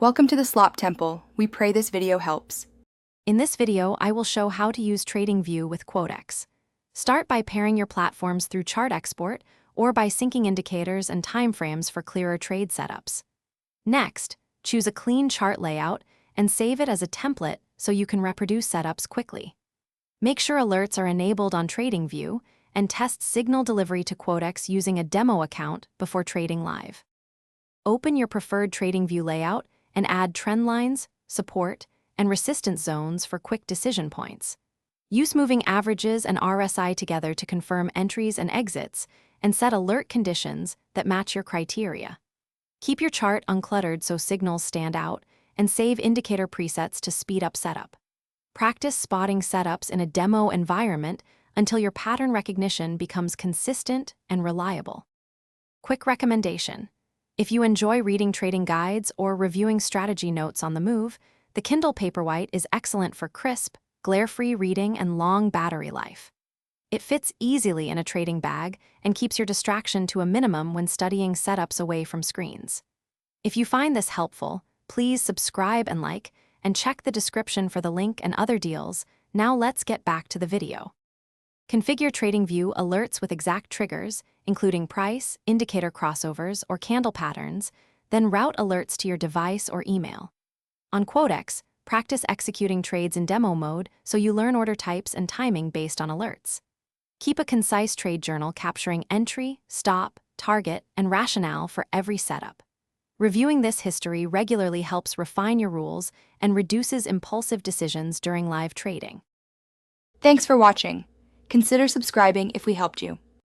Welcome to the Slop Temple. We pray this video helps. In this video, I will show how to use TradingView with Quotex. Start by pairing your platforms through chart export or by syncing indicators and timeframes for clearer trade setups. Next, choose a clean chart layout and save it as a template so you can reproduce setups quickly. Make sure alerts are enabled on TradingView and test signal delivery to Quotex using a demo account before trading live. Open your preferred TradingView layout and add trend lines, support, and resistance zones for quick decision points. Use moving averages and RSI together to confirm entries and exits and set alert conditions that match your criteria. Keep your chart uncluttered so signals stand out, and save indicator presets to speed up setup. Practice spotting setups in a demo environment until your pattern recognition becomes consistent and reliable. Quick recommendation: if you enjoy reading trading guides or reviewing strategy notes on the move, the Kindle Paperwhite is excellent for crisp, glare-free reading and long battery life. It fits easily in a trading bag and keeps your distraction to a minimum when studying setups away from screens. If you find this helpful, please subscribe and like, and check the description for the link and other deals. Now let's get back to the video. Configure TradingView alerts with exact triggers, including price, indicator crossovers, or candle patterns, then route alerts to your device or email. On Quotex, practice executing trades in demo mode so you learn order types and timing based on alerts. Keep a concise trade journal capturing entry, stop, target, and rationale for every setup. Reviewing this history regularly helps refine your rules and reduces impulsive decisions during live trading. Thanks for watching. Consider subscribing if we helped you.